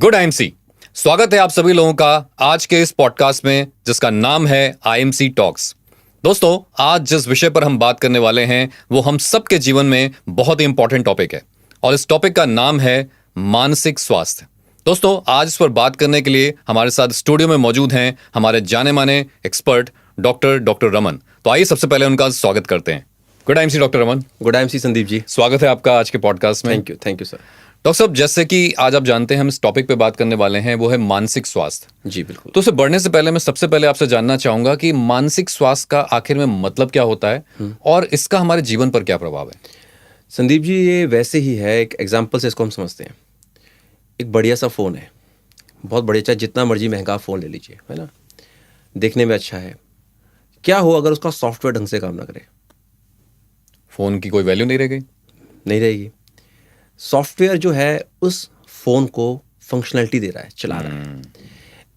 Good IMC. स्वागत है आप सभी लोगों का आज के इस पॉडकास्ट में जिसका नाम है आईएमसी टॉक्स। दोस्तों, आज जिस विषय पर हम बात करने वाले हैं वो हम सबके जीवन में बहुत ही इंपॉर्टेंट टॉपिक है और इस टॉपिक का नाम है मानसिक स्वास्थ्य। दोस्तों, आज इस पर बात करने के लिए हमारे साथ स्टूडियो में मौजूद हैं हमारे जाने माने एक्सपर्ट डॉक्टर रमन। तो आइए सबसे पहले उनका स्वागत करते हैं। Good IMC doctor Raman. Good IMC Sandeep ji. स्वागत है आपका आज के पॉडकास्ट में। Thank you sir. डॉक्टर साहब, जैसे कि आज आप जानते हैं हम इस टॉपिक पे बात करने वाले हैं वो है मानसिक स्वास्थ्य। जी बिल्कुल। तो उसे बढ़ने से पहले मैं सबसे पहले आपसे जानना चाहूंगा कि मानसिक स्वास्थ्य का आखिर में मतलब क्या होता है और इसका हमारे जीवन पर क्या प्रभाव है। संदीप जी, ये वैसे ही है, एक एग्जाम्पल से इसको हम समझते हैं। एक बढ़िया सा फ़ोन है, बहुत बढ़िया, चाहे जितना मर्जी महंगा फ़ोन ले लीजिए, है ना, देखने में अच्छा है। क्या हो अगर उसका सॉफ्टवेयर ढंग से काम ना करे? फोन की कोई वैल्यू नहीं रह गई। नहीं रहेगी। सॉफ्टवेयर जो है उस फ़ोन को फंक्शनैलिटी दे रहा है, चला रहा है।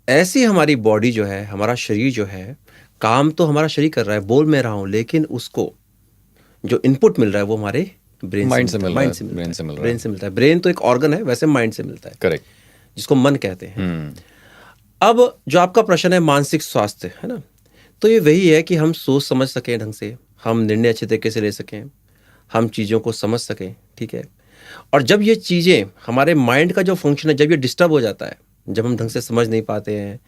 ऐसी हमारी बॉडी जो है, हमारा शरीर जो है, काम तो हमारा शरीर कर रहा है, बोल मैं रहा हूँ, लेकिन उसको जो इनपुट मिल रहा है वो हमारे ब्रेन से मिल रहा है। ब्रेन तो एक ऑर्गन है, वैसे माइंड से मिलता है। करेक्ट। जिसको मन कहते हैं। अब जो आपका प्रश्न है मानसिक स्वास्थ्य, है ना, तो ये वही है कि हम सोच समझ सकें ढंग से, हम निर्णय अच्छे तरीके से ले सकें, हम चीज़ों को समझ सकें, ठीक है। और जब ये चीज़ें, हमारे माइंड का जो फंक्शन है, जब ये डिस्टर्ब हो जाता है, जब हम ढंग से समझ नहीं पाते हैं,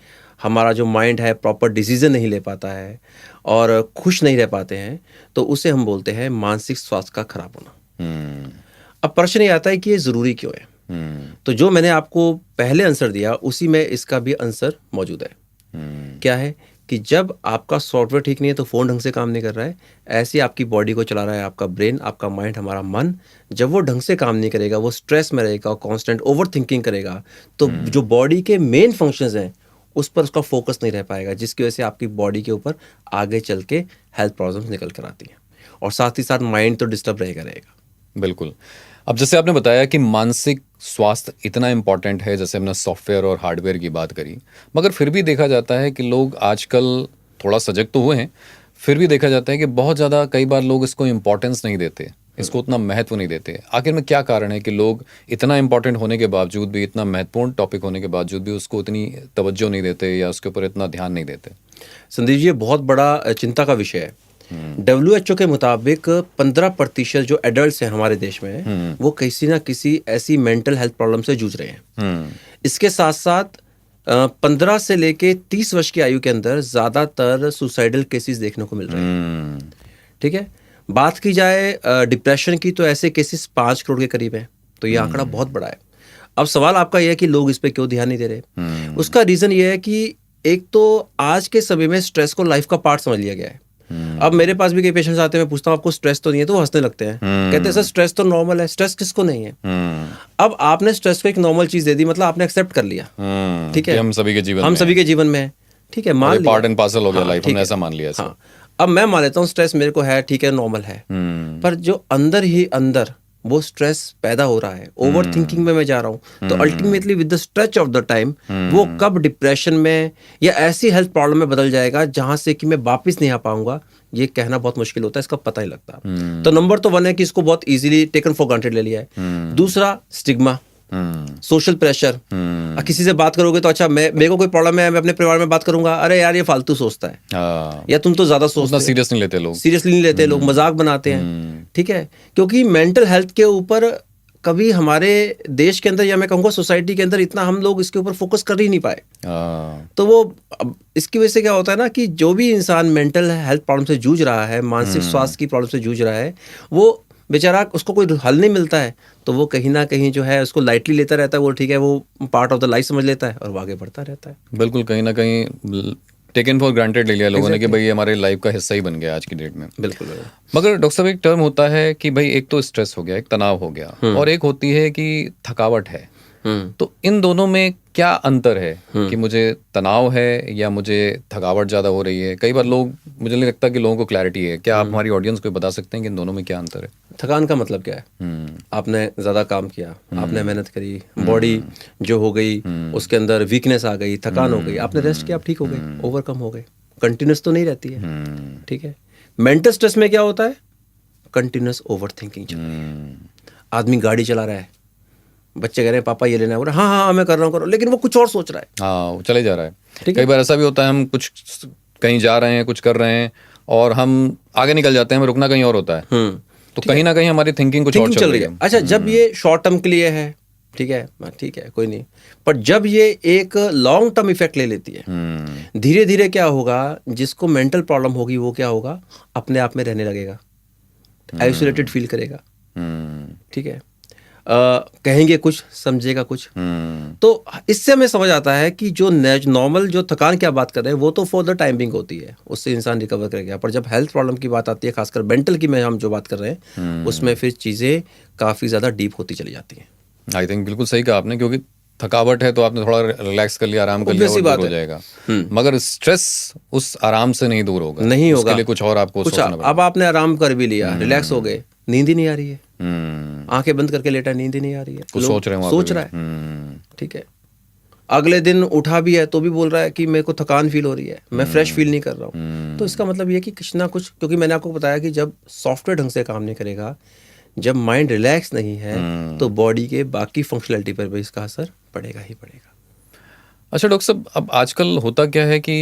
हमारा जो माइंड है प्रॉपर डिसीजन नहीं ले पाता है और खुश नहीं रह पाते हैं, तो उसे हम बोलते हैं मानसिक स्वास्थ्य का खराब होना। अब प्रश्न ये आता है कि ये ज़रूरी क्यों है? तो जो मैंने आपको पहले आंसर दिया उसी में इसका भी आंसर मौजूद है। क्या है कि जब आपका सॉफ्टवेयर ठीक नहीं है तो फ़ोन ढंग से काम नहीं कर रहा है, ऐसी आपकी बॉडी को चला रहा है आपका ब्रेन, आपका माइंड, हमारा मन। जब वो ढंग से काम नहीं करेगा, वो स्ट्रेस में रहेगा, कांस्टेंट ओवर थिंकिंग करेगा, तो जो बॉडी के मेन फंक्शंस हैं उस पर उसका फोकस नहीं रह पाएगा, जिसकी वजह से आपकी बॉडी के ऊपर आगे चल के हेल्थ प्रॉब्लम्स निकल कर आती हैं और साथ ही साथ माइंड तो डिस्टर्ब रहेगा। बिल्कुल। अब जैसे आपने बताया कि मानसिक स्वास्थ्य इतना इम्पोर्टेंट है, जैसे हमने सॉफ्टवेयर और हार्डवेयर की बात करी, मगर फिर भी देखा जाता है कि लोग आजकल थोड़ा सजग तो हुए हैं, फिर भी देखा जाता है कि बहुत ज़्यादा कई बार लोग इसको इम्पोर्टेंस नहीं देते, इसको उतना महत्व नहीं देते। आखिर में क्या कारण है कि लोग इतना इम्पोर्टेंट होने के बावजूद भी, इतना महत्वपूर्ण टॉपिक होने के बावजूद भी उसको इतनी तवज्जो नहीं देते या उसके ऊपर इतना ध्यान नहीं देते? संदीप जी, ये बहुत बड़ा चिंता का विषय है। WHO के मुताबिक 15% जो एडल्ट्स हैं हमारे देश में, वो किसी ना किसी ऐसी मेंटल हेल्थ प्रॉब्लम से जूझ रहे हैं। इसके साथ साथ 15 से लेके 30 वर्ष की आयु के अंदर ज़्यादातर सुसाइडल केसेस देखने को मिल रहे हैं। ठीक है। बात की जाए डिप्रेशन की, तो ऐसे केसेस 5 करोड़ के करीब हैं। तो ये आंकड़ा बहुत बड़ा है। अब सवाल आपका यह है कि लोग इस पे क्यों ध्यान नहीं दे रहे? उसका रीज़न ये है कि एक तो आज के समय में स्ट्रेस को लाइफ का पार्ट समझ लिया गया है। अब मेरे पास भी कई पेशेंट्स आते हैं, मैं पूछता हूँ आपको स्ट्रेस तो नहीं है, तो वो हंसने लगते हैं। कहते हैं सर स्ट्रेस तो नॉर्मल है। स्ट्रेस किसको नहीं है? अब आपने स्ट्रेस को एक नॉर्मल चीज दे दी, मतलब आपने एक्सेप्ट कर लिया, ठीक है, हम सभी के जीवन में है। ठीक है, मान लिया, पार्ट एंड पार्सल हो गया लाइफ, हमने ऐसा मान लिया। हाँ, अब मैं मान लेता हूँ स्ट्रेस मेरे को है, ठीक है, नॉर्मल है। पर जो अंदर ही अंदर वो स्ट्रेस पैदा हो रहा है, ओवर थिंकिंग में मैं जा रहा हूँ, तो ultimately with the stretch of the time वो कब डिप्रेशन में या ऐसी हेल्थ प्रॉब्लम में बदल जाएगा जहां से कि मैं वापस नहीं आ पाऊंगा, ये कहना बहुत मुश्किल होता है, इसका पता ही लगता। तो नंबर तो 1 है कि इसको बहुत इजीली टेकन फॉर ग्रांटेड ले लिया है। दूसरा, स्टिग्मा, सोशल प्रेशर। किसी से बात करोगे तो अच्छा, मेरे को कोई प्रॉब्लम है, मैं अपने परिवार में बात करूंगा, अरे यार ये फालतू सोचता है, या तुम तो ज्यादा सोचते हो। सीरियसली नहीं लेते लोग मजाक बनाते हैं। ठीक है, क्योंकि मेंटल हेल्थ के ऊपर कभी हमारे देश के अंदर, या मैं कहूँगा सोसाइटी के अंदर, इतना हम लोग इसके ऊपर फोकस कर ही नहीं पाए। तो वो इसकी वजह से क्या होता है ना कि जो भी इंसान मेंटल हेल्थ प्रॉब्लम से जूझ रहा है, मानसिक स्वास्थ्य की प्रॉब्लम से जूझ रहा है, वो बेचारा, उसको कोई हल नहीं मिलता है, तो वो कहीं ना कहीं जो है उसको लाइटली लेता रहता है। वो ठीक है, वो पार्ट ऑफ द लाइफ समझ लेता है और वो आगे बढ़ता रहता है। बिल्कुल, कहीं ना कहीं टेकन फॉर ग्रांटेड ले लिया लोगों ने कि भाई हमारे लाइफ का हिस्सा ही बन गया आज की डेट में। बिल्कुल। मगर डॉक्टर साहब, एक टर्म होता है कि भाई एक तो स्ट्रेस हो गया, एक तनाव हो गया, और एक होती है कि थकावट है। तो इन दोनों में क्या अंतर है कि मुझे तनाव है या मुझे थकावट ज्यादा हो रही है? कई बार लोग, मुझे नहीं लगता कि लोगों को क्लैरिटी है। क्या आप हमारी ऑडियंस को बता सकते हैं कि इन दोनों में क्या अंतर है? थकान का मतलब क्या है? आपने ज्यादा काम किया, आपने मेहनत करी, बॉडी जो हो गई, उसके अंदर वीकनेस आ गई, थकान हो गई, आपने रेस्ट किया, आप ठीक हो गए, ओवरकम हो गए। कंटिन्यूस तो नहीं रहती है। ठीक है। मेंटल स्ट्रेस में क्या होता है? कंटिन्यूस ओवर थिंकिंग चल रही है। आदमी गाड़ी चला रहा है, बच्चे कह रहे हैं पापा ये लेना है, बोल रहा, हाँ हाँ मैं कर रहा हूँ, लेकिन वो कुछ और सोच रहा है। हाँ, वो चले जा रहा है। ठीक है। कई बार ऐसा भी होता है, हम कुछ कहीं जा रहे हैं, कुछ कर रहे हैं और हम आगे निकल जाते हैं, हमें रुकना कहीं और होता है। तो कहीं ना कहीं हमारी थिंकिंग कुछ और चल रही है। अच्छा, जब ये शॉर्ट टर्म के लिए है, ठीक है कोई नहीं, पर जब ये एक लॉन्ग टर्म इफेक्ट ले लेती है, धीरे धीरे क्या होगा, जिसको मेंटल प्रॉब्लम होगी वो क्या होगा, अपने आप में रहने लगेगा, आइसोलेटेड फील करेगा। ठीक है, कहेंगे कुछ, समझेगा कुछ। तो इससे हमें समझ आता है कि जो नॉर्मल जो थकान की आप बात कर रहे हैं वो तो फॉर द टाइम बिंग होती है, उससे इंसान रिकवर करेगा। पर जब हेल्थ प्रॉब्लम की बात आती है, खासकर मेंटल की में हम जो बात कर रहे हैं, उसमें फिर चीज़ें काफ़ी ज़्यादा डीप होती चली जाती हैं। आई थिंक बिल्कुल सही कहा आपने, क्योंकि थकावट है तो आपने थोड़ा रिलैक्स कर लिया, आराम कर लिया, और दूर हो जाएगा। मगर स्ट्रेस उस आराम से नहीं दूर होगा, नहीं होगा, उसके लिए कुछ और आपको सोचना पड़ेगा। अब आपने आराम कर भी लिया, रिलैक्स हो गए, नींद ही नहीं आ रही है, आंखें बंद करके लेटा, नींद ही नहीं आ रही है, सोच रहा है। ठीक है, अगले दिन उठा भी है तो भी बोल रहा है कि मेरे को थकान फील हो रही है, मैं फ्रेश फील नहीं कर रहा हूँ। तो इसका मतलब ये है कि कुछ ना कुछ, क्योंकि मैंने आपको बताया कि जब सॉफ्टवेयर ढंग से काम नहीं करेगा, जब माइंड रिलैक्स नहीं है, तो बॉडी के बाकी फंक्शनैलिटी पर भी इसका असर पड़ेगा ही पड़ेगा। अच्छा डॉक्टर साहब, अब आजकल होता क्या है कि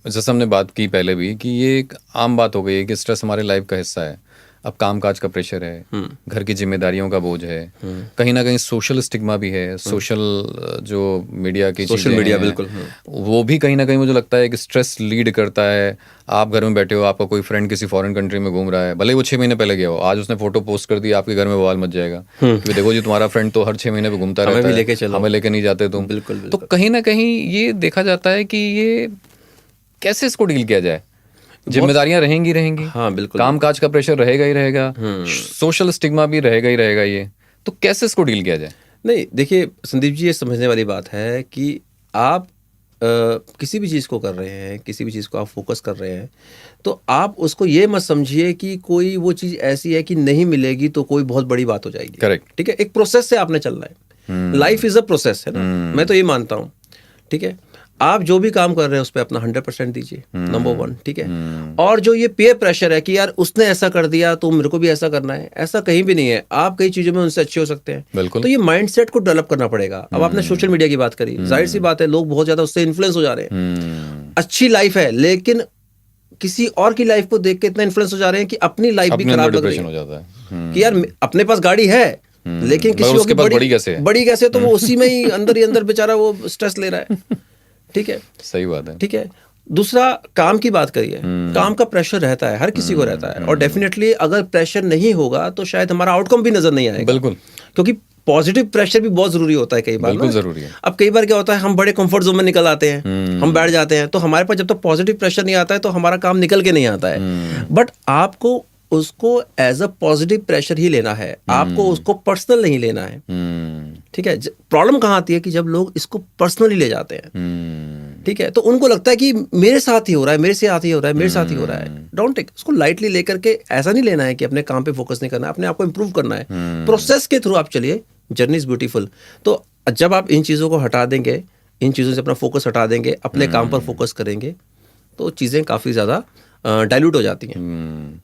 जैसे हमने बात की पहले भी कि ये एक आम बात हो गई है कि स्ट्रेस हमारे लाइफ का हिस्सा है। अब कामकाज का प्रेशर है, घर की जिम्मेदारियों का बोझ है, कहीं ना कहीं सोशल स्टिग्मा भी है, सोशल जो मीडिया की सोशल मीडिया, बिल्कुल, वो भी कहीं ना कहीं मुझे लगता है कि स्ट्रेस लीड करता है। आप घर में बैठे हो, आपका कोई फ्रेंड किसी फॉरेन कंट्री में घूम रहा है, भले वो 6 महीने पहले गया हो, आज उसने फोटो पोस्ट कर दी, आपके घर में बवाल मच जाएगा कि देखो जी तुम्हारा फ्रेंड तो हर 6 महीने पे घूमता रहता है, हमें लेके नहीं जाते तुम। बिल्कुल। तो कहीं ना कहीं ये देखा जाता है कि ये कैसे इसको डील किया जाए। जिम्मेदारियां रहेंगी, हाँ बिल्कुल, कामकाज का प्रेशर रहेगा ही रहेगा, सोशल स्टिग्मा भी रहेगा ही रहेगा, ये तो कैसे इसको डील किया जाए? नहीं, देखिए संदीप जी, ये समझने वाली बात है कि आप किसी भी चीज़ को कर रहे हैं, किसी भी चीज़ को आप फोकस कर रहे हैं, तो आप उसको ये मत समझिए कि कोई वो चीज़ ऐसी है कि नहीं मिलेगी तो कोई बहुत बड़ी बात हो जाएगी। करेक्ट। ठीक है, एक प्रोसेस से आपने चलना है, लाइफ इज अ प्रोसेस है ना, मैं तो ये मानता हूँ। ठीक है, आप जो भी काम कर रहे हैं उस पर अपना 100% दीजिए, नंबर 1। ठीक है, और जो ये पीयर प्रेशर है कि यार उसने ऐसा कर दिया तो मेरे को भी ऐसा करना है, ऐसा कहीं भी नहीं है। आप कई चीजों में उनसे अच्छे हो सकते हैं, बिल्कुल। तो ये माइंडसेट को डेवलप करना पड़ेगा। अब आपने सोशल मीडिया की बात करी, जाहिर सी बात है लोग बहुत ज्यादा उससे इन्फ्लुएंस हो जा रहे हैं। अच्छी लाइफ है, लेकिन किसी और की लाइफ को देख के इतना इन्फ्लुएंस हो जा रहे हैं कि अपनी लाइफ भी खराब लग रही हो जाता है कि यार अपने पास गाड़ी है लेकिन किसी उसके पास बड़ी कैसे, तो वो उसी में ही अंदर ही अंदर बेचारा वो स्ट्रेस ले रहा है। ठीक है, सही बात है। ठीक है, दूसरा काम की बात करिए, काम का प्रेशर रहता है, हर किसी को रहता है, और डेफिनेटली अगर प्रेशर नहीं होगा तो शायद हमारा आउटकम भी नजर नहीं आएगा। बिल्कुल, क्योंकि पॉजिटिव प्रेशर भी बहुत जरूरी होता है कई बार, बिल्कुल जरूरी है। अब कई बार क्या होता है, हम बड़े कंफर्ट जोन में निकल आते हैं, हम बैठ जाते हैं, तो हमारे पास जब तक पॉजिटिव प्रेशर नहीं आता है तो हमारा काम निकल के नहीं आता है। बट आपको उसको एज अ पॉजिटिव प्रेशर ही लेना है, आपको उसको पर्सनल नहीं लेना है। ठीक है, प्रॉब्लम कहाँ आती है कि जब लोग इसको पर्सनली ले जाते हैं, ठीक है, तो उनको लगता है कि मेरे साथ ही हो रहा है, मेरे साथ ही हो रहा है, मेरे साथ ही हो रहा है। डोंट टेक उसको लाइटली लेकर के, ऐसा नहीं लेना है कि अपने काम पे फोकस नहीं करना है, अपने आप को इंप्रूव करना है। प्रोसेस के थ्रू आप चलिए, जर्नी इज ब्यूटीफुल। तो जब आप इन चीज़ों को हटा देंगे, इन चीज़ों से अपना फोकस हटा देंगे, अपने काम पर फोकस करेंगे, तो चीज़ें काफ़ी ज़्यादा डाइल्यूट हो जाती हैं।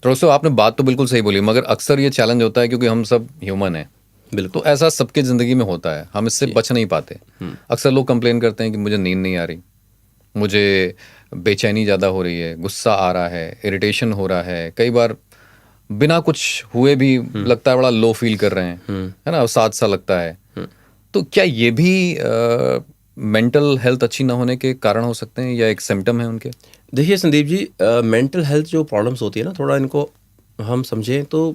तो दोस्तों आपने बात तो बिल्कुल सही बोली, मगर अक्सर ये चैलेंज होता है क्योंकि हम सब ह्यूमन हैं। बिल्कुल, तो ऐसा सबके ज़िंदगी में होता है, हम इससे बच नहीं पाते। अक्सर लोग कंप्लेन करते हैं कि मुझे नींद नहीं आ रही, मुझे बेचैनी ज़्यादा हो रही है, गुस्सा आ रहा है, इरिटेशन हो रहा है, कई बार बिना कुछ हुए भी लगता है बड़ा लो फील कर रहे हैं, है ना, साथ सा लगता है। तो क्या ये भी मेंटल हेल्थ अच्छी ना होने के कारण हो सकते हैं या एक सिम्टम है उनके? देखिए संदीप जी, मेंटल हेल्थ जो प्रॉब्लम्स होती है ना, थोड़ा इनको हम समझें तो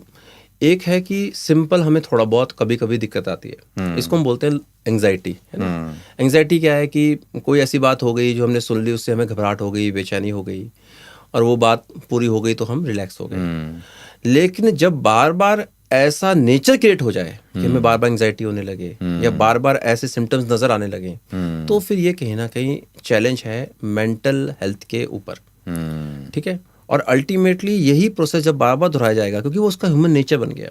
एक है कि सिंपल हमें थोड़ा बहुत कभी कभी दिक्कत आती है, इसको हम बोलते हैं एंग्जाइटी, है ना। एंग्जाइटी क्या है कि कोई ऐसी बात हो गई जो हमने सुन ली, उससे हमें घबराहट हो गई, बेचैनी हो गई, और वो बात पूरी हो गई तो हम रिलैक्स हो गए। लेकिन जब बार बार ऐसा नेचर क्रिएट हो जाए कि हमें बार बार एंग्जाइटी होने लगे या बार बार ऐसे सिम्टम्स नजर आने लगे, तो फिर ये कहीं ना कहीं चैलेंज है मेंटल हेल्थ के ऊपर। ठीक है, और अल्टीमेटली यही प्रोसेस जब बार बार दोहराया जाएगा, क्योंकि वो उसका ह्यूमन नेचर बन गया।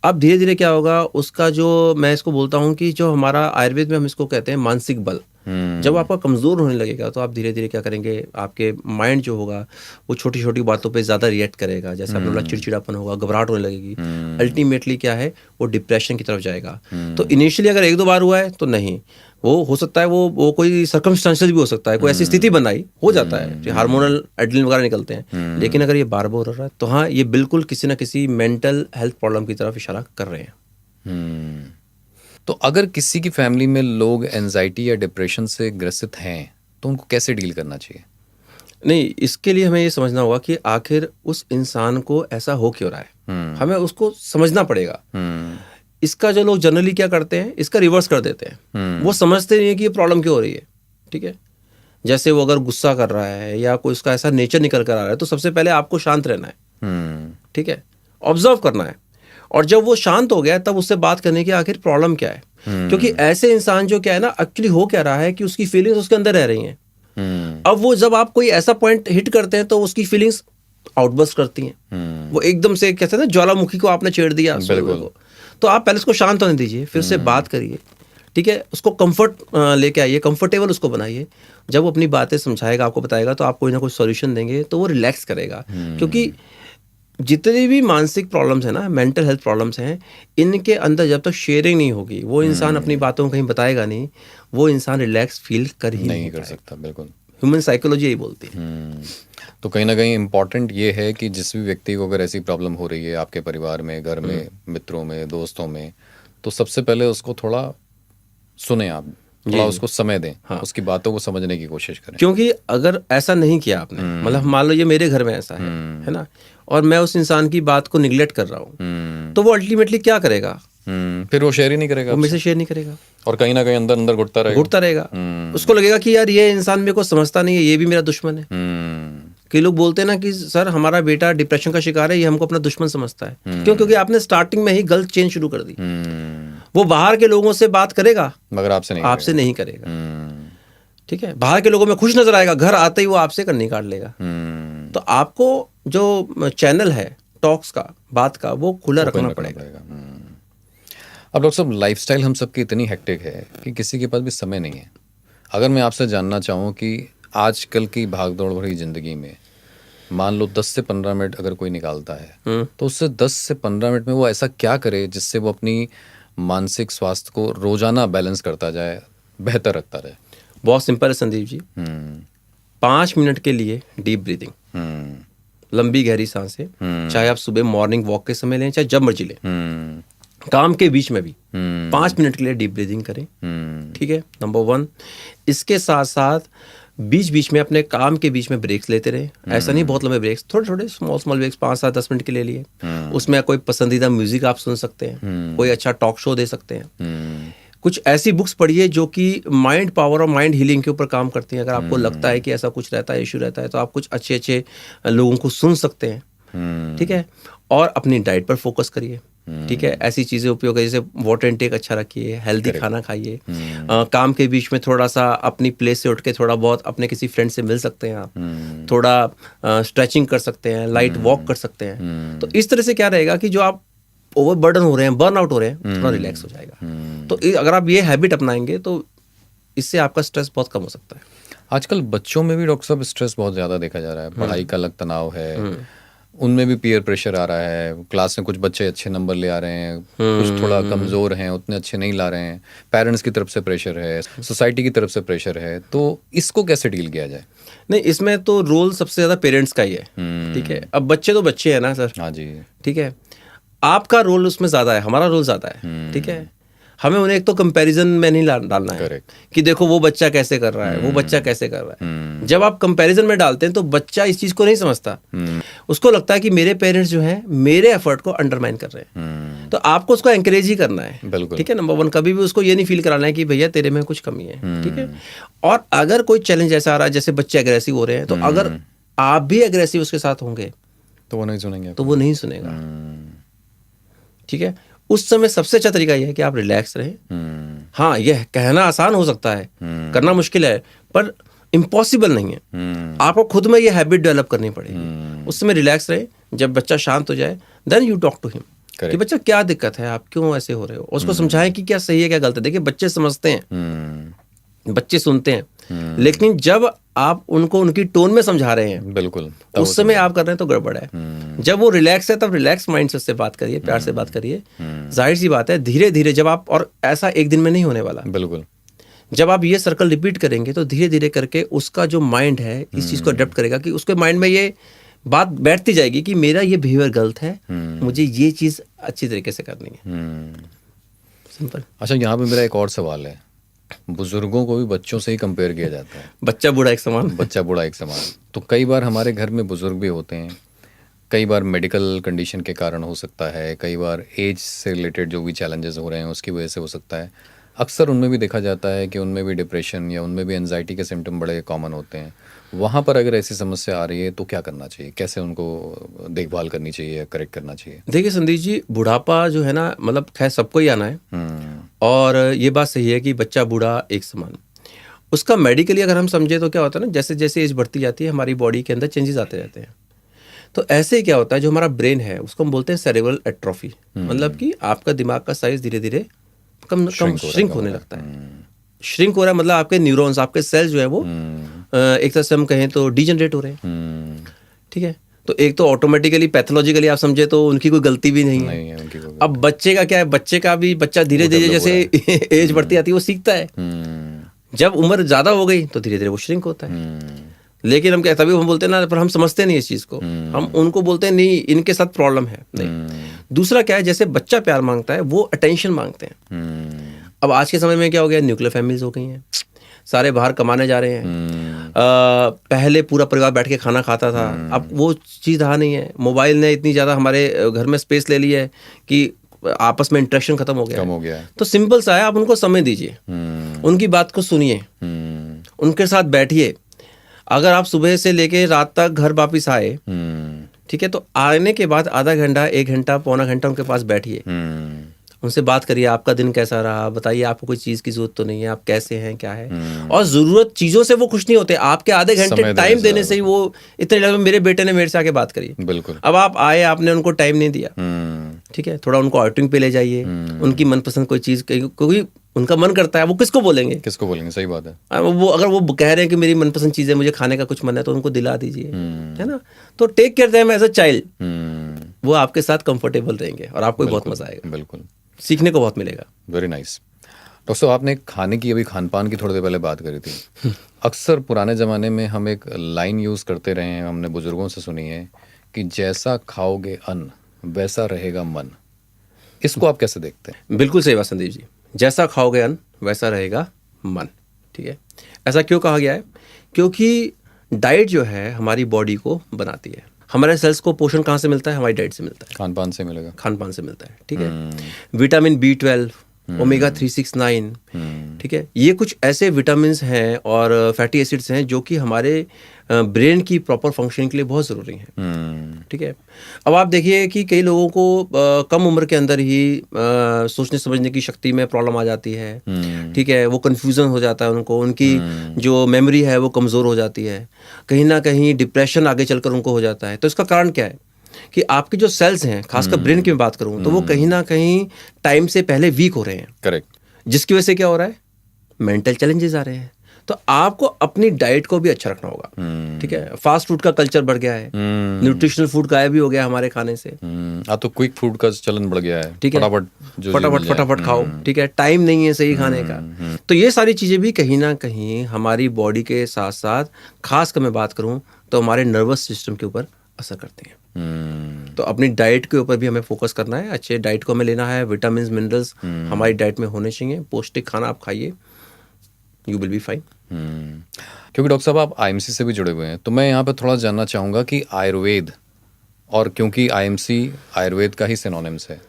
अब धीरे धीरे क्या होगा, उसका जो मैं इसको बोलता हूँ कि जो हमारा आयुर्वेद में हम इसको कहते हैं मानसिक बल, जब आपका कमज़ोर होने लगेगा तो आप धीरे धीरे क्या करेंगे, आपके माइंड जो होगा वो छोटी छोटी बातों पे ज़्यादा रिएक्ट करेगा, जैसे आपने बोला चिड़चिड़ापन होगा, घबराहट होने लगेगी, अल्टीमेटली क्या है वो डिप्रेशन की तरफ जाएगा। तो इनिशियली अगर 1-2 बार हुआ है तो नहीं, वो हो सकता है वो कोई सर्कमस्टांसेस भी हो सकता है, कोई ऐसी स्थिति बनाई हो जाता है, हार्मोनल एड्रेनलिन वगैरह निकलते हैं। लेकिन अगर ये बार बार हो रहा है तो हाँ, ये बिल्कुल किसी ना किसी मेंटल हेल्थ प्रॉब्लम की तरफ इशारा कर रहे हैं। तो अगर किसी की फैमिली में लोग एंजाइटी या डिप्रेशन से ग्रसित हैं तो उनको कैसे डील करना चाहिए? नहीं, इसके लिए हमें ये समझना होगा कि आखिर उस इंसान को ऐसा हो क्यों रहा है, हमें उसको समझना पड़ेगा। इसका जो लोग जनरली क्या करते हैं, इसका रिवर्स कर देते हैं। वो समझते नहीं है कि ये प्रॉब्लम क्यों हो रही है। ठीक है, जैसे वो अगर गुस्सा कर रहा है या कोई उसका ऐसा नेचर निकल कर आ रहा है तो सबसे पहले आपको शांत रहना है। ठीक है, ऑब्जर्व करना है, और जब वो शांत हो गया तब उससे बात करने की आखिर प्रॉब्लम क्या है। क्योंकि ऐसे इंसान जो क्या है ना, एक्चुअली हो क्या रहा है कि उसकी फीलिंग्स उसके अंदर रह रही हैं। अब वो जब आप कोई ऐसा पॉइंट हिट करते हैं तो उसकी फीलिंग्स आउटबर्स्ट करती हैं। वो एकदम से कहते हैं ना, ज्वालामुखी को आपने छेड़ दिया को, तो आप पहले उसको शांत होने दीजिए, फिर उससे बात करिए। ठीक है, उसको कंफर्ट लेके आइए, कंफर्टेबल उसको बनाइए। जब वो अपनी बातें समझाएगा, आपको बताएगा, तो आप कोई ना कोई सॉल्यूशन देंगे तो वो रिलैक्स करेगा। क्योंकि जितनी भी मानसिक प्रॉब्लम्स हैं ना, मेंटल हेल्थ प्रॉब्लम्स हैं, इनके अंदर जब तक शेयरिंग नहीं होगी, वो इंसान अपनी बातों को कहीं बताएगा नहीं, वो इंसान रिलैक्स फील कर ही नहीं कर सकता। बिल्कुल, ह्यूमन साइकोलॉजी यही बोलती है। तो कहीं ना कहीं इम्पॉर्टेंट ये है कि जिस भी व्यक्ति को अगर ऐसी प्रॉब्लम हो रही है आपके परिवार में, घर में, मित्रों में, दोस्तों में, तो सबसे पहले उसको थोड़ा सुने, आप थोड़ा उसको समय दें, उसकी बातों को समझने की कोशिश करें। क्योंकि अगर ऐसा नहीं किया आपने, मतलब मान लो ये मेरे घर में ऐसा है ना, और मैं उस इंसान की बात को निगलेक्ट कर रहा हूँ, तो वो अल्टीमेटली क्या करेगा, फिर वो शेयर ही नहीं करेगा, वो मेरे से शेयर नहीं करेगा, और कहीं ना कहीं अंदर अंदर घुटता रहेगा। उसको लगेगा कि यार ये इंसान मेरे को समझता नहीं है, ये भी मेरा दुश्मन है। कई लोग बोलते हैं ना कि सर हमारा बेटा डिप्रेशन का शिकार है, ये हमको अपना दुश्मन समझता है। क्यों? क्योंकि आपने स्टार्टिंग में ही गलत चेंज शुरू कर दी। वो बाहर के लोगों से बात करेगा मगर आपसे नहीं करेगा। ठीक है, बाहर के लोगों में खुश नजर आएगा, घर आते ही वो आपसे कन्नी काट लेगा। तो आपको जो चैनल है टॉक्स का, बात का, वो खुला रखना पड़ेगा। अब डॉक्टर साहब, लाइफस्टाइल हम सबकी इतनी हेक्टिक है कि किसी के पास भी समय नहीं है। अगर मैं आपसे जानना चाहूँ कि आजकल की भागदौड़ भरी जिंदगी में मान लो 10 से 15 मिनट अगर कोई निकालता है, तो उससे 10 से 15 मिनट में वो ऐसा क्या करे जिससे वो अपनी मानसिक स्वास्थ्य को रोजाना बैलेंस करता जाए, बेहतर रखता रहे? बहुत सिंपल है संदीप जी। 5 मिनट के लिए डीप ब्रीदिंग, लंबी गहरी सांसें, चाहे आप सुबह मॉर्निंग वॉक के समय लें, चाहे जब मर्जी लें, काम के बीच में भी 5 मिनट के लिए डीप ब्रीदिंग करें। ठीक है, नंबर 1। इसके साथ साथ बीच बीच में अपने काम के बीच में ब्रेक्स लेते रहे। ऐसा नहीं बहुत लंबे ब्रेक्स, थोड़े छोटे स्मॉल ब्रेक्स, 5-7-10 मिनट के लिए लिए। उसमें कोई पसंदीदा म्यूजिक आप सुन सकते हैं, कोई अच्छा टॉक शो दे सकते हैं, कुछ ऐसी बुक्स पढ़िए जो कि माइंड पावर और माइंड हीलिंग के ऊपर काम करती हैं। अगर आपको लगता है कि ऐसा कुछ रहता है, इशू रहता है, तो आप कुछ अच्छे लोगों को सुन सकते हैं। ठीक है, और अपनी डाइट पर फोकस करिए। ठीक है, ऐसी चीज़ें उपयोग करिए जैसे वाटर इनटेक अच्छा रखिए, हेल्दी खाना खाइए। काम के बीच में थोड़ा सा अपनी प्लेस से उठ के थोड़ा बहुत अपने किसी फ्रेंड से मिल सकते हैं आप, थोड़ा स्ट्रेचिंग कर सकते हैं, लाइट वॉक कर सकते हैं। तो इस तरह से क्या रहेगा कि जो आप ओवरबर्डन हो रहे हैं, बर्न आउट हो रहे हैं, थोड़ा रिलैक्स हो जाएगा। तो अगर आप ये हैबिट अपनाएंगे तो इससे आपका स्ट्रेस बहुत कम हो सकता है। आजकल बच्चों में भी डॉक्टर साहब स्ट्रेस बहुत ज़्यादा देखा जा रहा है, पढ़ाई का अलग तनाव है, उनमें भी पीयर प्रेशर आ रहा है। क्लास में कुछ बच्चे अच्छे नंबर ले आ रहे हैं, कुछ थोड़ा कमज़ोर हैं, उतने अच्छे नहीं ला रहे हैं, पेरेंट्स की तरफ से प्रेशर है, सोसाइटी की तरफ से प्रेशर है। तो इसको कैसे डील किया जाए? नहीं, इसमें तो रोल सबसे ज़्यादा पेरेंट्स का ही है। ठीक है, अब बच्चे तो बच्चे हैं ना सर। हाँ जी। ठीक है, आपका रोल उसमें ज़्यादा है, हमारा रोल ज़्यादा है। ठीक है, हमें उन्हें एक तो कंपैरिजन में नहीं डालना है। Correct. कि देखो वो बच्चा कैसे कर रहा है, वो बच्चा कैसे कर रहा है। जब आप कंपैरिजन में डालते हैं तो बच्चा इस चीज़ को नहीं समझता। उसको लगता है कि मेरे पेरेंट्स जो हैं मेरे एफर्ट को अंडरमाइन कर रहे हैं। तो आपको उसको एंकरेज ही करना है। ठीक है, नंबर 1, कभी भी उसको ये नहीं फील कराना है कि भैया तेरे में कुछ कमी है। ठीक है, और अगर कोई चैलेंज ऐसा आ रहा है जैसे बच्चे अग्रेसिव हो रहे हैं, तो अगर आप भी अग्रेसिव उसके साथ होंगे तो वो नहीं सुनेंगे, तो वो नहीं सुनेगा। ठीक है, उस समय सबसे अच्छा तरीका यह है कि आप रिलैक्स रहें। हाँ, यह कहना आसान हो सकता है, करना मुश्किल है, पर इम्पॉसिबल नहीं है। आपको खुद में यह हैबिट डेवलप करनी पड़ेगी। उस समय रिलैक्स रहे। जब बच्चा शांत हो जाए, then you talk to him कि बच्चा क्या दिक्कत है, आप क्यों ऐसे हो रहे हो। उसको समझाएं कि क्या सही है क्या गलत है। देखिए बच्चे समझते हैं। बच्चे सुनते हैं, लेकिन जब आप उनको उनकी टोन में समझा रहे हैं, बिल्कुल, उस समय आप कर रहे हैं तो गड़बड़ है। जब वो रिलैक्स है तब रिलैक्स माइंड से उससे बात करिए, प्यार से बात करिए। जाहिर सी बात है, धीरे धीरे जब आप, और ऐसा एक दिन में नहीं होने वाला, बिल्कुल, जब आप ये सर्कल रिपीट करेंगे तो धीरे धीरे करके उसका जो माइंड है इस चीज़ को अडेप्ट करेगा, कि उसके माइंड में ये बात बैठती जाएगी कि मेरा ये बिहेवियर गलत है, मुझे ये चीज़ अच्छी तरीके से करनी है। सिंपल। अच्छा, यहाँ पे मेरा एक और सवाल है, बुजुर्गों को भी बच्चों से ही कंपेयर किया जाता है, बच्चा बूढ़ा एक समान। बच्चा बूढ़ा एक समान। तो कई बार हमारे घर में बुजुर्ग भी होते हैं, कई बार मेडिकल कंडीशन के कारण हो सकता है, कई बार एज से रिलेटेड जो भी चैलेंजेस हो रहे हैं उसकी वजह से हो सकता है। अक्सर उनमें भी देखा जाता है कि उनमें भी डिप्रेशन या उनमें भी एंजाइटी के सिम्टम बड़े कॉमन होते हैं। वहाँ पर अगर ऐसी समस्या आ रही है तो क्या करना चाहिए, कैसे उनको देखभाल करनी चाहिए या करेक्ट करना चाहिए? देखिए संदीप जी, बुढ़ापा जो है ना, मतलब खैर सबको ही आना है, और ये बात सही है कि बच्चा बूढ़ा एक समान। उसका मेडिकली अगर हम समझे तो क्या होता है ना, जैसे जैसे एज बढ़ती जाती है हमारी बॉडी के अंदर चेंजेस आते रहते हैं। तो ऐसे ही क्या होता है, जो हमारा ब्रेन है उसको हम बोलते हैं सेरेब्रल एट्रोफी, मतलब कि आपका दिमाग का साइज धीरे धीरे कम श्रिंक होने लगता है। श्रिंक हो रहा है मतलब आपके न्यूरॉन्स, आपके सेल्स जो है वो एक तरह से हम कहें तो डिजनरेट हो रहे हैं। ठीक है, तो एक तो ऑटोमेटिकली पैथोलॉजिकली आप समझे तो उनकी कोई गलती भी नहीं है। अब बच्चे का क्या है, बच्चा धीरे धीरे जैसे एज बढ़ती आती है वो सीखता है। जब उम्र ज्यादा हो गई तो धीरे धीरे वो श्रिंक होता है। लेकिन हम क्या, तभी हम बोलते हैं ना, पर हम समझते नहीं इस चीज को। हम उनको बोलते हैं नहीं, इनके साथ प्रॉब्लम है। नहीं, दूसरा क्या है, जैसे बच्चा प्यार मांगता है वो अटेंशन मांगते हैं। अब आज के समय में क्या हो गया, न्यूक्लियर फैमिलीज हो गई हैं, सारे बाहर कमाने जा रहे हैं। पहले पूरा परिवार बैठ के खाना खाता था, अब वो चीज़ रहा नहीं है। मोबाइल ने इतनी ज़्यादा हमारे घर में स्पेस ले ली है कि आपस में इंटरेक्शन खत्म हो गया है। तो सिंपल सा है, आप उनको समय दीजिए, उनकी बात को सुनिए, उनके साथ बैठिए। अगर आप सुबह से लेके रात तक घर वापिस आए, ठीक है, तो आने के बाद आधा घंटा, 1 घंटा, पौना घंटा उनके पास बैठिए, उनसे बात करिए, आपका दिन कैसा रहा, बताइए आपको कोई चीज़ की जरूरत तो नहीं है, आप कैसे हैं, क्या है। और ज़रूरत चीज़ों से वो खुश नहीं होते, आपके आधे घंटे टाइम देने से ही वो इतने लगे। मेरे बेटे ने मेरे से आके बात करी, बिल्कुल। अब आप आए, आपने उनको टाइम नहीं दिया, ठीक है, थोड़ा उनको आउटिंग पे ले जाइए, उनकी मनपसंद कोई चीज़, क्योंकि उनका मन करता है, वो किसको बोलेंगे, सही बात है। वो अगर वो कह रहे हैं कि मेरी मनपसंद चीज़ है, मुझे खाने का कुछ मन है, तो उनको दिला दीजिए, है ना। तो take care them as a child, वो आपके साथ कंफर्टेबल रहेंगे और आपको बहुत मजा आएगा, बिल्कुल, सीखने को बहुत मिलेगा। Very nice. डॉक्टर साहब, आपने खाने की, अभी खान पान की थोड़ी देर पहले बात करी थी। अक्सर पुराने ज़माने में हम एक लाइन यूज़ करते रहे हैं, हमने बुजुर्गों से सुनी है कि जैसा खाओगे अन्न वैसा रहेगा मन। इसको आप कैसे देखते हैं? बिल्कुल सही बात संदीप जी, जैसा खाओगे अन्न वैसा रहेगा मन। ठीक है, ऐसा क्यों कहा गया है? क्योंकि डाइट जो है हमारी बॉडी को बनाती है। हमारे सेल्स को पोषण कहाँ से मिलता है? हमारी डाइट से मिलता है, खान पान से मिलेगा, खान पान से मिलता है। ठीक है, विटामिन B12, ओमेगा 369, ठीक है, ये कुछ ऐसे विटामिन हैं और फैटी एसिड्स हैं जो कि हमारे ब्रेन की प्रॉपर फंक्शनिंग के लिए बहुत ज़रूरी हैं। ठीक है, अब आप देखिए कि कई लोगों को कम उम्र के अंदर ही सोचने समझने की शक्ति में प्रॉब्लम आ जाती है। ठीक है, वो कन्फ्यूज़न हो जाता है उनको, उनकी जो मेमोरी है वो कमज़ोर हो जाती है, कहीं ना कहीं डिप्रेशन आगे चलकर उनको हो जाता है। तो इसका कारण क्या है कि आपके जो सेल्स हैं, खासकर ब्रेन की मैं बात करूँ तो वो कहीं ना कहीं टाइम से पहले वीक हो रहे हैं। करेक्ट। जिसकी वजह से क्या हो रहा है? मेंटल चैलेंजेस आ रहे हैं। तो आपको अपनी डाइट को भी अच्छा रखना होगा। ठीक है, फास्ट फूड का कल्चर बढ़ गया है, न्यूट्रिशनल फूड गायब भी हो गया हमारे खाने से। तो क्विक फूड का चलन बढ़ गया है। ठीक है, फटाफट खाओ। ठीक है, टाइम नहीं है सही खाने का। तो ये सारी चीजें भी कहीं ना कहीं हमारी बॉडी के साथ साथ, खासकर मैं बात करूं तो हमारे नर्वस सिस्टम के ऊपर असर करते हैं। तो अपनी डाइट के ऊपर भी हमें फोकस करना है। अच्छे डाइट को हमें लेना है, विटामिन मिनरल्स हमारी डाइट में होने चाहिए, पौष्टिक खाना आप खाइए, यू विल बी फाइन। क्योंकि डॉक्टर साहब आप IMC से भी जुड़े हुए हैं, तो मैं यहाँ पे थोड़ा जानना चाहूँगा कि आयुर्वेद, और क्योंकि IMC आयुर्वेद का ही सिनोनिम्स है,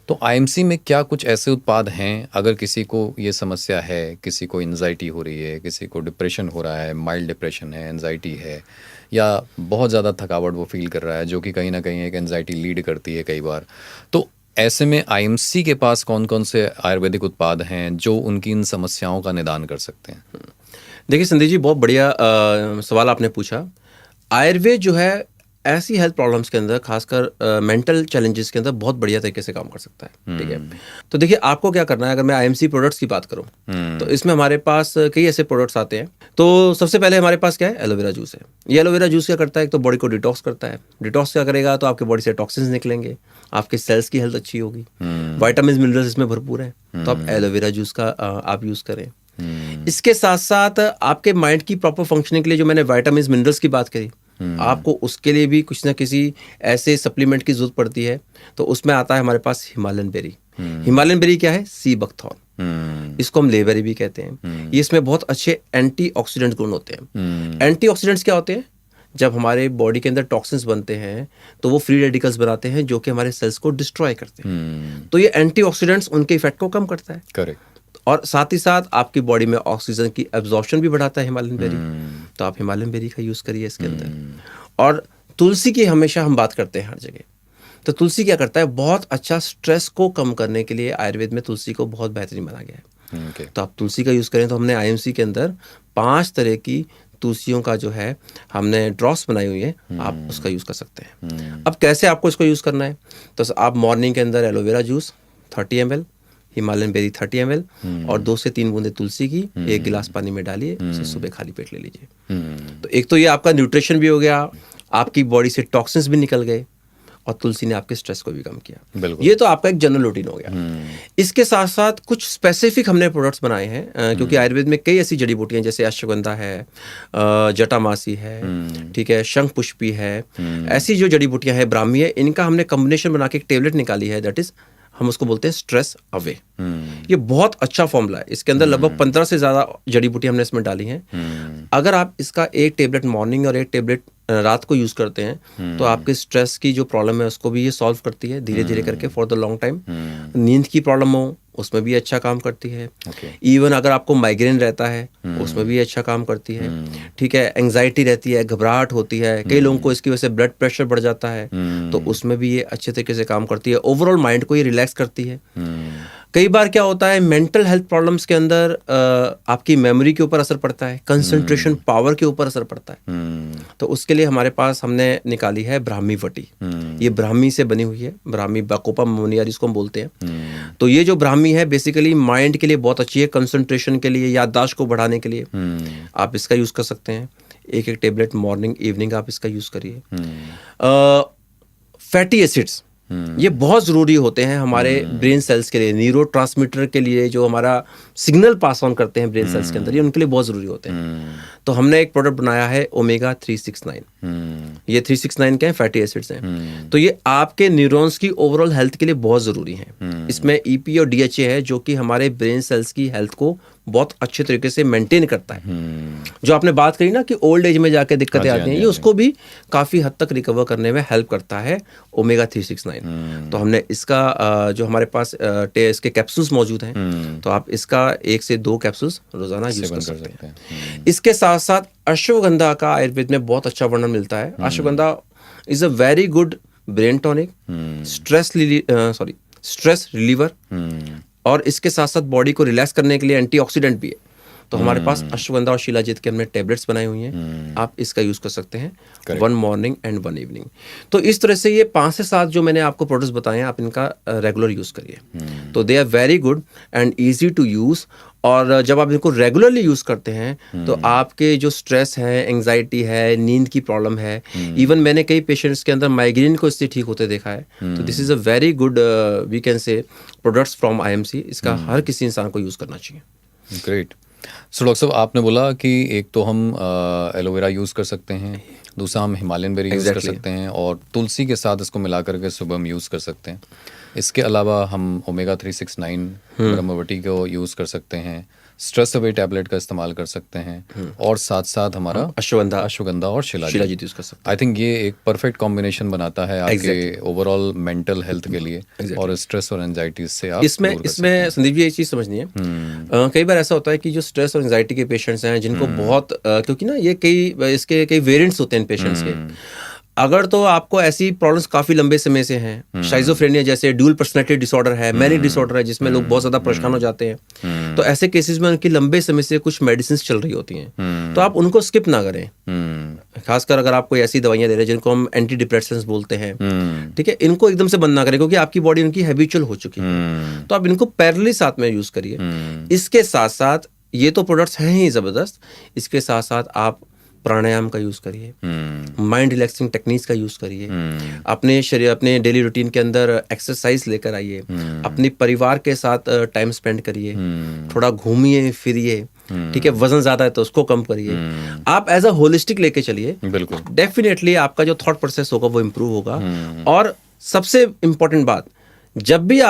तो IMC में क्या कुछ ऐसे उत्पाद हैं, अगर किसी को ये समस्या है, किसी को एंजाइटी हो रही है, किसी को डिप्रेशन हो रहा है, माइल्ड डिप्रेशन है, एंजाइटी है, या बहुत ज़्यादा थकावट वो फील कर रहा है, जो कि कहीं ना कहीं एक एंजाइटी लीड करती है कई बार, तो ऐसे में IMC के पास कौन कौन से आयुर्वेदिक उत्पाद हैं जो उनकी इन समस्याओं का निदान कर सकते हैं? देखिए संदीप जी, बहुत बढ़िया सवाल आपने पूछा। आयुर्वेद जो है ऐसी हेल्थ प्रॉब्लम्स के अंदर, खासकर मेंटल चैलेंजेस के अंदर बहुत बढ़िया तरीके से काम कर सकता है। ठीक है, तो देखिए आपको क्या करना है, अगर मैं आईएमसी प्रोडक्ट्स की बात करूं तो इसमें हमारे पास कई ऐसे प्रोडक्ट्स आते हैं। तो सबसे पहले हमारे पास क्या है, एलोवेरा जूस है। ये एलोवेरा जूस क्या करता है, एक तो बॉडी को डिटॉक्स करता है। डिटॉक्स क्या करेगा, तो आपके बॉडी से टॉक्सिन्स निकलेंगे, आपके सेल्स की हेल्थ अच्छी होगी, विटामिन मिनरल्स इसमें भरपूर है, तो आप एलोवेरा जूस का आप यूज करें। इसके साथ साथ आपके माइंड की प्रॉपर फंक्शनिंग के लिए जो मैंने विटामिन मिनरल्स की बात करी, आपको उसके लिए भी कुछ ना किसी ऐसे सप्लीमेंट की जरूरत पड़ती है। तो उसमें आता है हमारे पास हिमालयन बेरी। हिमालयन बेरी क्या है, सी बकथॉर्न, इसको हम लेबेरी भी कहते हैं। ये इसमें बहुत अच्छे एंटीऑक्सीडेंट गुण होते हैं। एंटीऑक्सीडेंट्स क्या होते हैं, जब हमारे बॉडी के अंदर टॉक्सिन्स बनते हैं तो वो फ्री रेडिकल्स बनाते हैं जो कि हमारे सेल्स को डिस्ट्रॉय करते हैं। तो ये एंटीऑक्सीडेंट्स उनके इफेक्ट को कम करता है। करेक्ट। और साथ ही साथ आपकी बॉडी में ऑक्सीजन की एब्जॉर्प्शन भी बढ़ाता है हिमालयन बेरी। तो आप हिमालयन बेरी का यूज करिए इसके अंदर। और तुलसी की हमेशा हम बात करते हैं हर जगह। तो तुलसी क्या करता है, बहुत अच्छा स्ट्रेस को कम करने के लिए आयुर्वेद में तुलसी को बहुत बेहतरीन माना गया है। तो आप तुलसी का यूज करें। तो हमने आईएमसी के अंदर 5 तरह की तुलसियों का जो है हमने ड्रॉप्स बनाई हुई है, आप उसका यूज कर सकते हैं। अब कैसे आपको इसको यूज करना है, तो आप मॉर्निंग के अंदर aloe vera juice 30 ml, Himalayan berry 30 ml और 2 से 3 बूंदे तुलसी की 1 गिलास पानी में डालिए, उसे सुबह खाली पेट ले लीजिए। तो एक तो ये आपका न्यूट्रिशन भी हो गया, आपकी बॉडी से टॉक्सिन्स भी निकल गए और तुलसी ने आपके स्ट्रेस को भी कम किया। ये तो आपका एक जनरल रूटीन हो गया। इसके साथ साथ कुछ स्पेसिफिक हमने प्रोडक्ट्स बनाए हैं, क्योंकि आयुर्वेद में कई ऐसी जड़ी बूटियां जैसे अश्वगंधा है, जटामासी है, ठीक है, शंख पुष्पी है, ऐसी जो जड़ी बूटियां हैं, ब्राह्मी है, इनका हमने कॉम्बिनेशन बना के एक टेबलेट निकाली है, दैट इज हम उसको बोलते हैं स्ट्रेस अवे। ये बहुत अच्छा फॉर्मूला है। इसके अंदर लगभग 15 से ज्यादा जड़ी बूटी हमने इसमें डाली हैं। अगर आप इसका एक टेबलेट मॉर्निंग और एक टेबलेट रात को यूज करते हैं तो आपके स्ट्रेस की जो प्रॉब्लम है उसको भी ये सॉल्व करती है धीरे धीरे करके फॉर द लॉन्ग टाइम। नींद की प्रॉब्लम हो उसमें भी अच्छा काम करती है। इवन अगर आपको माइग्रेन रहता है उसमें भी अच्छा काम करती है। ठीक है, एंजाइटी रहती है, घबराहट होती है, कई लोगों को इसकी वजह से ब्लड प्रेशर बढ़ जाता है, तो उसमें भी ये अच्छे तरीके से काम करती है। ओवरऑल माइंड को ये रिलैक्स करती है। कई बार क्या होता है, मेंटल हेल्थ प्रॉब्लम्स के अंदर आपकी मेमोरी के ऊपर असर पड़ता है, कंसंट्रेशन पावर के ऊपर असर पड़ता है। तो उसके लिए हमारे पास हमने निकाली है ब्राह्मी वटी। ये ब्राह्मी से बनी हुई है, ब्राह्मी बाकोपा मोनिया जिसको हम बोलते हैं। तो ये जो ब्राह्मी है बेसिकली माइंड के लिए बहुत अच्छी है, कंसंट्रेशन के लिए, याददाश्त को बढ़ाने के लिए आप इसका यूज कर सकते हैं। एक एक टेबलेट मॉर्निंग इवनिंग आप इसका यूज करिए। फैटी एसिड्स ये बहुत ज़रूरी होते हैं हमारे ब्रेन सेल्स के लिए, न्यूरोट्रांसमीटर के लिए, जो हमारा सिग्नल पास ऑन करते हैं ब्रेन सेल्स के अंदर, ये उनके लिए बहुत ज़रूरी होते हैं। तो हमने एक प्रोडक्ट बनाया है ओमेगा 369। ये 369 के हैं, फैटी एसिड्स हैं। तो ये आपके न्यूरॉन्स की ओवरऑल हेल्थ के लिए बहुत ज़रूरी हैं। इसमें ईपी और डीएचए है जो कि हमारे ब्रेन सेल्स की हेल्थ को बहुत अच्छे तरीके से मेंटेन करता है। जो आपने बात करी ना कि ओल्ड एज में जाके दिक्कतें आती हैं, ये उसको भी काफ़ी हद तक रिकवर करने में हेल्प करता है ओमेगा 369। तो हमने इसका जो हमारे पास इसके कैप्सूल्स मौजूद हैं, तो आप इसका 1 से 2 कैप्सूल्स रोजाना यूज कर सकते हैं। इसके साथ साथ अश्वगंधा का आयुर्वेद में बहुत अच्छा वर्णन मिलता है। Ashwagandha is a very good brain tonic, stress reliever, और इसके साथ साथ बॉडी को रिलैक्स करने के लिए एंटीऑक्सीडेंट भी है। तो हमारे पास अश्वगंधा और शिलाजीत के हमने टेबलेट्स बनाई हुई हैं, आप इसका यूज कर सकते हैं, 1 मॉर्निंग एंड 1 इवनिंग। तो इस तरह से ये 5 से 7 जो मैंने आपको प्रोडक्ट्स बताए हैं, आप इनका रेगुलर यूज करिए। तो they are very good and easy to use. और जब आप इनको रेगुलरली यूज करते हैं तो आपके जो स्ट्रेस है, एंजाइटी है, नींद की प्रॉब्लम है, इवन मैंने कई पेशेंट्स के अंदर माइग्रेन को इससे ठीक होते देखा है। तो this is a very good we can say products from IMC. इसका हर किसी इंसान को यूज करना चाहिए। ग्रेट। सो डॉक्टर साहब, आपने बोला कि एक तो हम एलोवेरा यूज़ कर सकते हैं, दूसरा हम हिमालयन बेरी यूज़ कर सकते हैं, और तुलसी के साथ इसको मिला करके सुबह हम यूज़ कर सकते हैं। इसके अलावा हम ओमेगा 369 ब्रह्मवटी को यूज़ कर सकते हैं, स्ट्रेस अवे टैबलेट का इस्तेमाल कर सकते हैं, और साथ साथ हमारा अश्वगंधा और शिलाजीत यूज़ कर सकते हैं। आई थिंक ये एक परफेक्ट कॉम्बिनेशन बनाता है आपके ओवरऑल मेंटल हेल्थ के लिए, और स्ट्रेस और एंजाइटी से आप इसमें संदीप जी एक चीज़ समझनी है। कई बार ऐसा होता है कि जो स्ट्रेस और एंजाइटी के पेशेंट्स हैं जिनको बहुत क्योंकि ना ये इसके कई वेरिएंट्स होते हैं पेशेंट्स के। अगर तो आपको ऐसी प्रॉब्लम्स काफी लंबे समय से हैं, शाइजोफ्रेनिया जैसे ड्यूल पर्सनैलिटी डिसऑर्डर है, मैनिक डिसऑर्डर है, जिसमें लोग बहुत ज्यादा परेशान हो जाते हैं, तो ऐसे केसेस में उनकी लंबे समय से कुछ मेडिसिन चल रही होती हैं, तो आप उनको स्किप ना करें। खासकर अगर आप कोई ऐसी दवाइयाँ ले रहे हैं जिनको हम एंटी डिप्रेसेंट्स बोलते हैं, ठीक है, इनको एकदम से बंद ना करें क्योंकि आपकी बॉडी उनकी हैबिचुअल हो चुकी है। तो आप इनको पैरेलली साथ में यूज़ करिए। इसके साथ साथ ये तो प्रोडक्ट्स हैं ही ज़बरदस्त, इसके साथ साथ आप प्राणायाम का यूज़ करिए, माइंड रिलैक्सिंग टेक्निक्स का यूज़ करिए, अपने शरीर अपने डेली रूटीन के अंदर एक्सरसाइज लेकर आइए, अपने परिवार के साथ टाइम स्पेंड करिए, थोड़ा घूमिए फिरिए, ठीक है, वजन ज़्यादा है तो उसको कम करिए। आप एज अ होलिस्टिक लेके चलिए, बिल्कुल, डेफिनेटली आपका जो थॉट प्रोसेस होगा वो इम्प्रूव होगा। और सबसे इम्पोर्टेंट बात, जब भी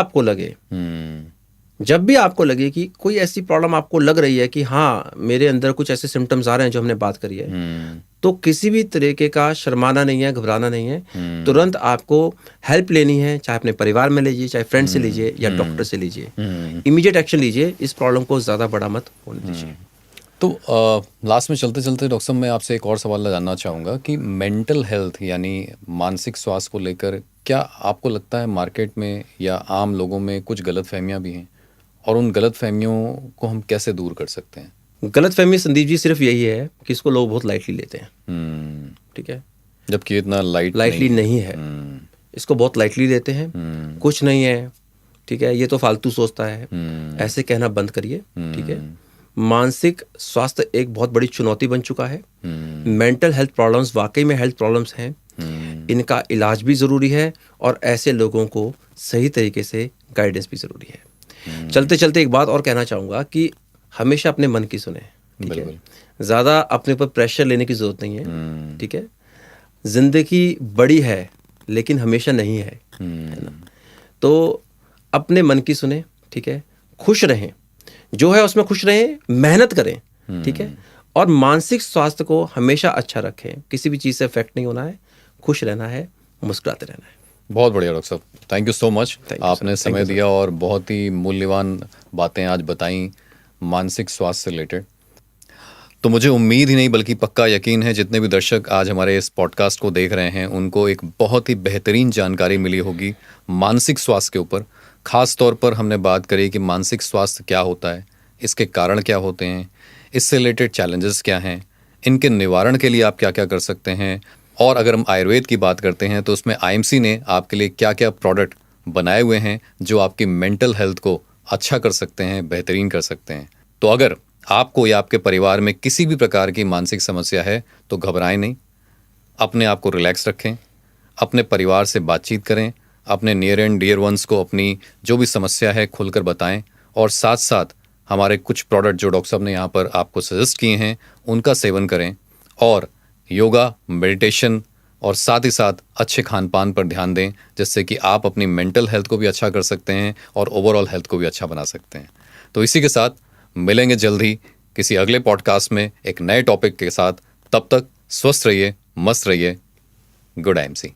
आपको लगे कि कोई ऐसी प्रॉब्लम आपको लग रही है कि हाँ मेरे अंदर कुछ ऐसे सिम्टम्स आ रहे हैं जो हमने बात करी है, तो किसी भी तरीके का शर्माना नहीं है, घबराना नहीं है। तुरंत आपको हेल्प लेनी है, चाहे अपने परिवार में लीजिए, चाहे फ्रेंड से लीजिए या डॉक्टर से लीजिए। इमीडिएट एक्शन लीजिए, इस प्रॉब्लम को ज़्यादा बड़ा मत होने दीजिए। तो लास्ट में चलते चलते डॉक्टर साहब मैं आपसे एक और सवाल जानना चाहूँगा कि मेंटल हेल्थ यानी मानसिक स्वास्थ्य को लेकर क्या आपको लगता है मार्केट में या आम लोगों में कुछ गलतफहमियां भी हैं, और उन गलतफहमियों को हम कैसे दूर कर सकते हैं? गलतफहमी संदीप जी सिर्फ यही है कि इसको लोग बहुत लाइटली लेते हैं, ठीक है, जबकि इतना लाइटली नहीं है। इसको बहुत लाइटली लेते हैं, कुछ नहीं है, ठीक है, ये तो फालतू सोचता है, ऐसे कहना बंद करिए, ठीक है। मानसिक स्वास्थ्य एक बहुत बड़ी चुनौती बन चुका है। मेंटल हेल्थ प्रॉब्लम्स वाकई में हेल्थ प्रॉब्लम्स हैं, इनका इलाज भी ज़रूरी है और ऐसे लोगों को सही तरीके से गाइडेंस भी ज़रूरी है। चलते चलते एक बात और कहना चाहूँगा कि हमेशा अपने मन की सुने, ठीक है, ज़्यादा अपने ऊपर प्रेशर लेने की ज़रूरत नहीं है, ठीक है। ज़िंदगी बड़ी है लेकिन हमेशा नहीं है ना, तो अपने मन की सुने, ठीक है, खुश रहें, जो है उसमें खुश रहें, मेहनत करें, ठीक है, और मानसिक स्वास्थ्य को हमेशा अच्छा रखें। किसी भी चीज़ से इफेक्ट नहीं होना है, खुश रहना है, मुस्कुराते रहना है। बहुत बढ़िया डॉक्टर साहब, थैंक यू सो मच। आपने समय दिया और बहुत ही मूल्यवान बातें आज बताई मानसिक स्वास्थ्य से रिलेटेड। तो मुझे उम्मीद ही नहीं बल्कि पक्का यकीन है जितने भी दर्शक आज हमारे इस पॉडकास्ट को देख रहे हैं उनको एक बहुत ही बेहतरीन जानकारी मिली होगी मानसिक स्वास्थ्य के ऊपर। खास तौर पर हमने बात करी कि मानसिक स्वास्थ्य क्या होता है, इसके कारण क्या होते हैं, इससे रिलेटेड चैलेंजेस क्या हैं, इनके निवारण के लिए आप क्या क्या कर सकते हैं, और अगर हम आयुर्वेद की बात करते हैं तो उसमें आईएमसी ने आपके लिए क्या क्या प्रोडक्ट बनाए हुए हैं जो आपकी मेंटल हेल्थ को अच्छा कर सकते हैं, बेहतरीन कर सकते हैं। तो अगर आपको या आपके परिवार में किसी भी प्रकार की मानसिक समस्या है तो घबराएं नहीं, अपने आप को रिलैक्स रखें, अपने परिवार से बातचीत करें, अपने नियर एंड डियर वंस को अपनी जो भी समस्या है खुलकर बताएं, और साथ साथ हमारे कुछ प्रोडक्ट जो डॉक्टर साहब ने यहाँ पर आपको सजेस्ट किए हैं उनका सेवन करें, और योगा, मेडिटेशन और साथ ही साथ अच्छे खान पान पर ध्यान दें, जिससे कि आप अपनी मेंटल हेल्थ को भी अच्छा कर सकते हैं और ओवरऑल हेल्थ को भी अच्छा बना सकते हैं। तो इसी के साथ मिलेंगे जल्द ही किसी अगले पॉडकास्ट में एक नए टॉपिक के साथ। तब तक स्वस्थ रहिए, मस्त रहिए। Good IMC.